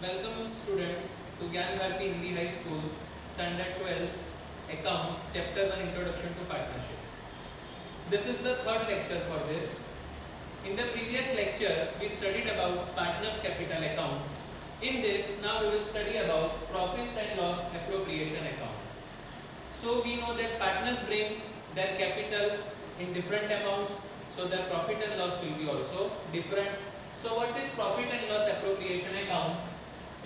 Welcome students to Gyan Bharati Hindi High School Standard 12 Accounts Chapter 1 Introduction to Partnership. This is the third lecture for this. In the previous lecture we studied about partners capital account. In this now we will study about profit and loss appropriation account. So we know that partners bring their capital in different amounts, so their profit and loss will be also different. So what is profit and loss appropriation account?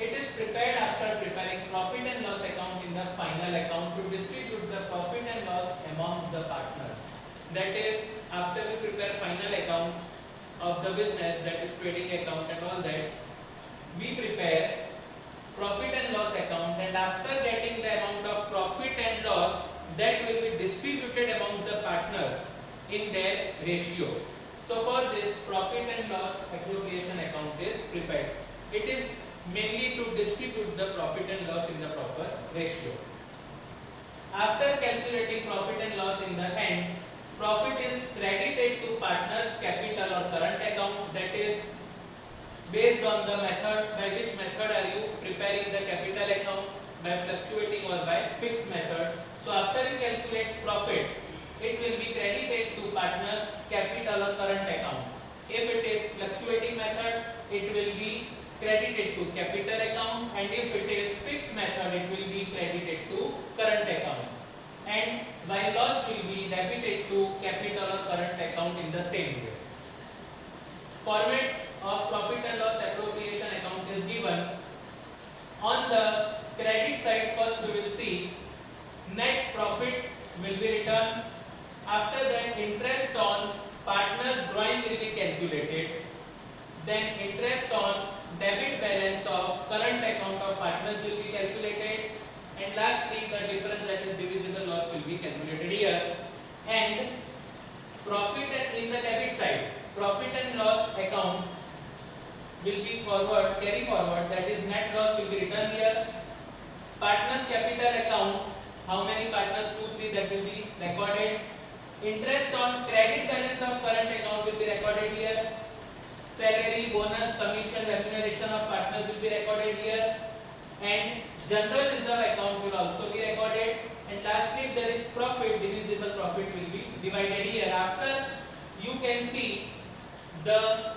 It is prepared after preparing profit and loss account in the final account to distribute the profit and loss amongst the partners. That is, after we prepare final account of the business, that is trading account and all that, we prepare profit and loss account, and after getting the amount of profit and loss, that will be distributed amongst the partners in their ratio. So for this, profit and loss appropriation account is prepared. It is mainly to distribute the profit and loss in the proper ratio. After calculating profit and loss in the end, profit is credited to partners capital or current account, that is based on the method. By which method are you preparing the capital account? By fluctuating or by fixed method. So after you calculate profit, it will be credited to partners capital or current account. If it is fluctuating method, it will be credited to capital account, and if it is fixed method, it will be credited to current account, and while loss will be debited to capital or current account in the same way. Format of profit and loss appropriation account is given. On the credit side, first we will see net profit will be written. After that, interest on partners drawing will be calculated. Then interest on debit balance of current account of partners will be calculated, and lastly the difference, that is divisible loss, will be calculated here. And profit in the debit side, profit and loss account will be carry forward, that is net loss will be written here. Partners capital account, how many partners, 2 3, that will be recorded. Interest on credit balance of current account will be recorded here. Salary, bonus, commission, remuneration of partners will be recorded here, and general reserve account will also be recorded. And lastly, if there is profit, divisible profit will be divided here. After, you can see the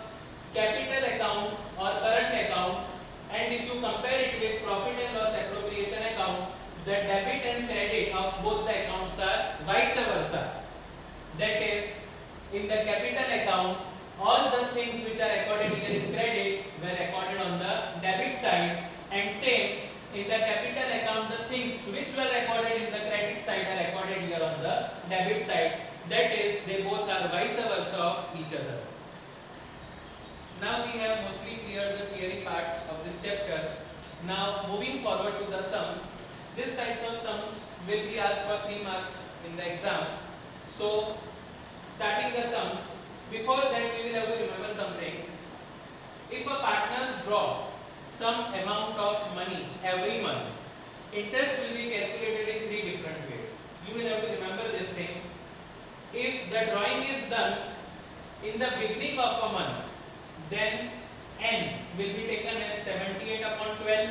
capital account or current account, and if you compare it with profit and loss appropriation account, the debit and credit of both the accounts are vice versa. That is, in the capital account, all the things which are recorded here in credit were recorded on the debit side, and same in the capital account, the things which were recorded in the credit side are recorded here on the debit side. That is, they both are vice versa of each other. Now we have mostly cleared the theory part of this chapter. Now moving forward to the sums. These types of sums will be asked for 3 marks in the exam. So starting the sums, before that we will have to remember some things. If a partners draw some amount of money every month, interest will be calculated in 3 different ways. You will have to remember this thing. If the drawing is done in the beginning of a month, then n will be taken as 78 upon 12.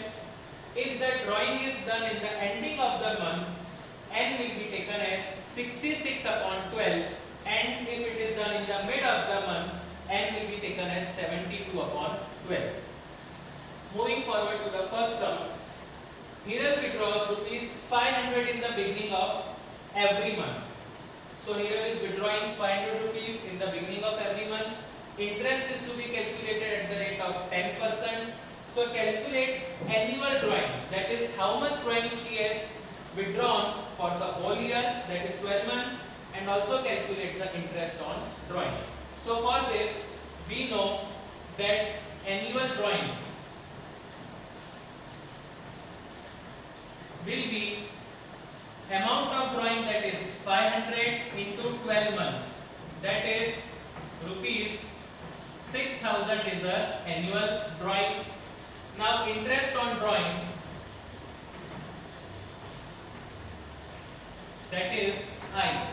If the drawing is done in the ending of the month, n will be taken as 66 upon 12. And if it is done in the mid of the month, n will be taken as 72 upon 12. Moving forward to the first sum, Hiral withdraws rupees 500 in the beginning of every month. So Hiral is withdrawing 500 rupees in the beginning of every month. Interest is to be calculated at the rate of 10%. So calculate annual drawing, that is how much drawing she has withdrawn for the whole year, that is 12 months. And also calculate the interest on drawing. So for this, we know that annual drawing will be amount of drawing, that is 500 into 12 months, that is rupees 6000 is the annual drawing. Now interest on drawing, that is I.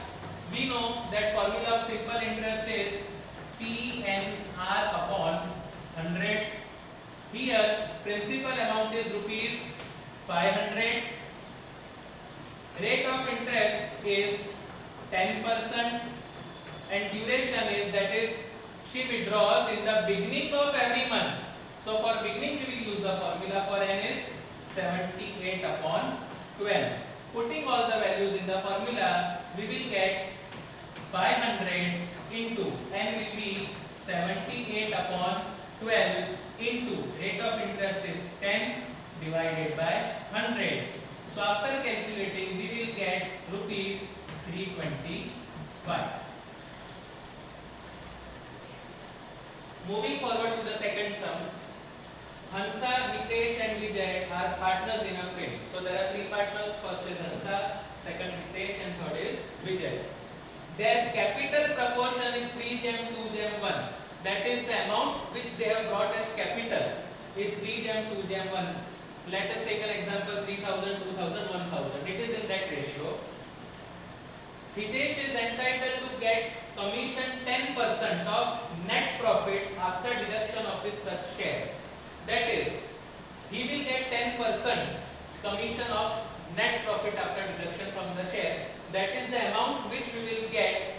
We know that formula of simple interest is PNR upon 100. Here principal amount is rupees 500. Rate of interest is 10% and duration is, that is, she withdraws in the beginning of every month. So for beginning we will use the formula for n is 78 upon 12. Putting all the values in the formula, we will get 500 into n will be 78 upon 12 into rate of interest is 10 divided by 100. So after calculating, we will get rupees 325. Moving forward to the second sum, Hansa, Hitesh and Vijay are partners in a firm. So there are three partners. First is Hansa, second Hitesh and third is Vijay. Their capital proportion is 3 2 1. That is the amount which they have brought as capital is 3 2 1. Let us take an example, 3000, 2000, 1000. It is in that ratio. Hitesh is entitled to get commission 10% of net profit after deduction of his such share. That is, he will get 10% commission of net profit after deduction from the share. That is the amount which we will get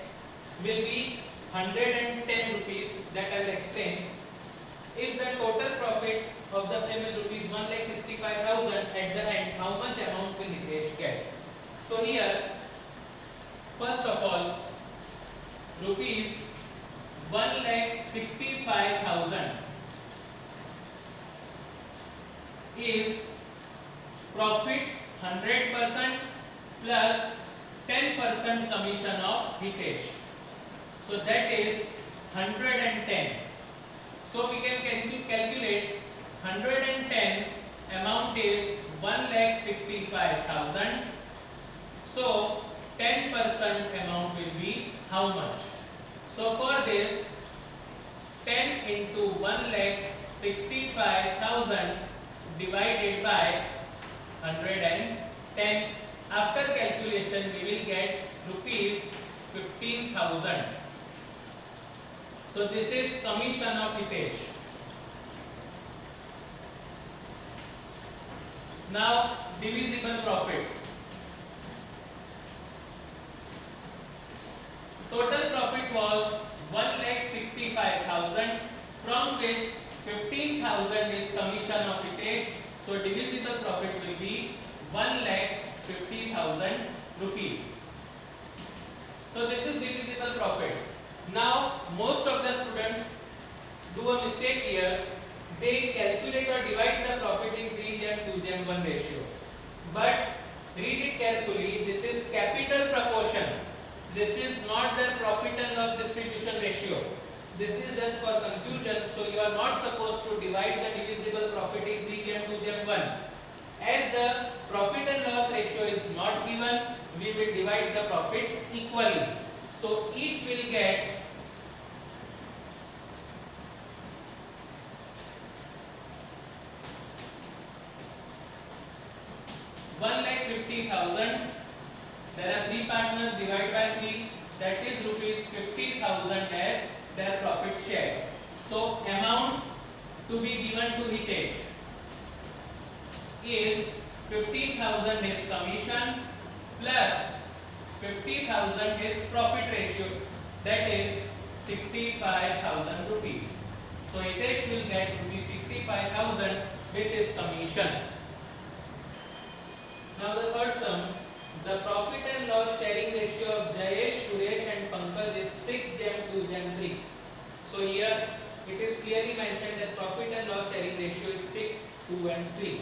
will be 110 rupees, that I will explain. If the total profit of the firm is rupees 1,65,000, at the end how much amount will Hitesh get? So here, first of all, rupees 1,65,000 is profit 100% plus 10% commission of Hitesh. So that is 110. So we can calculate 110 amount is 1,65,000. So 10% amount will be how much? So for this, 10 into 1,65,000 divided by 110. After calculation, we will get rupees 15,000. So this is commission of Hitesh. Now divisible profit. Total profit was 1,65,000, from which 15,000 is commission of Hitesh. So divisible profit will be 1,50,000 rupees. So this is divisible profit. Now most of the students do a mistake here. They calculate or divide the profit in 3:2:1 ratio. But read it carefully. This is capital proportion. This is not the profit and loss distribution ratio. This is just for confusion. So you are not supposed to divide the divisible profit in 3:2:1. As the profit and loss ratio is not given, we will divide the profit equally. So each will get 1,50,000. There are three partners, divide by 3. That is rupees 50,000 as their profit share. So amount to be given to Hitesh is 15,000 is commission plus 50,000 is profit ratio. That is 65,000 rupees. So Hitesh will get rupees 65,000 with his commission. Now the third sum, the profit and loss sharing ratio of Jayesh, Suresh and Pankaj is 6:2:3. So here it is clearly mentioned that profit and loss sharing ratio is 6, 2 and 3.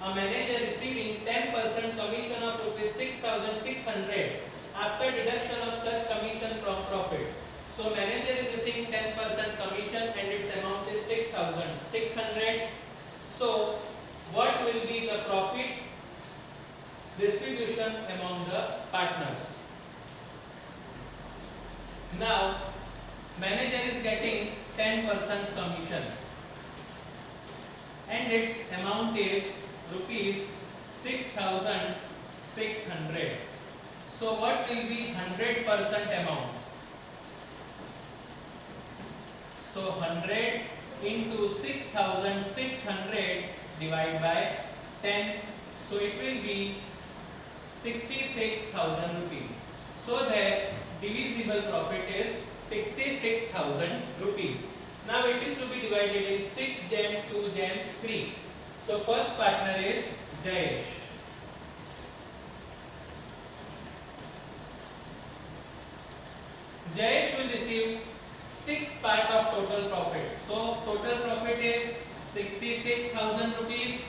A manager receiving 10% commission of rupees 6,600 after deduction of such commission from profit. So manager is receiving 10% commission and its amount is 6,600. So what will be the profit distribution among the partners? Now manager is getting 10% commission and its amount is rupees 6,600. So what will be 100% amount? So 100 into 6600 divided by 10. So it will be 66,000 rupees. So the divisible profit is 66,000 rupees. Now it is to be divided in 6 gem, 2 gem, 3. So first partner is Jayesh. Jayesh will receive 6 part of total profit. So total profit is 66,000 rupees.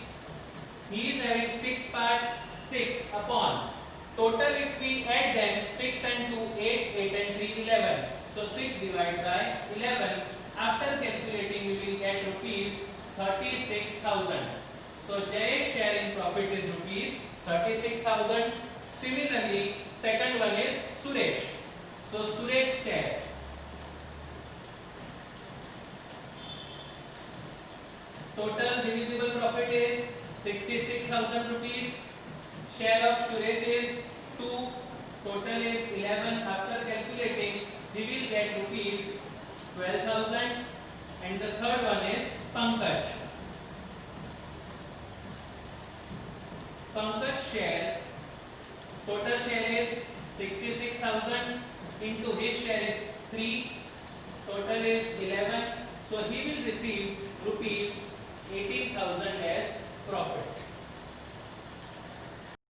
He is having 6 part, 6 upon. Total if we add them, 6 and 2, 8, 8 and 3, 11. So 6 divided by 11. After calculating, we will get rupees 36,000. So Jayesh's share in profit is rupees 36,000. Similarly, second one is Suresh. So Suresh's share. Total divisible profit is 66,000 rupees. Share of Suresh is 2. Total is 11. After calculating, he will get rupees 12,000. And the third one is Pankaj. Pankaj's share. Total share is 66,000 into his share is 3. Total is 11. So he will receive rupees 18,000 as profit.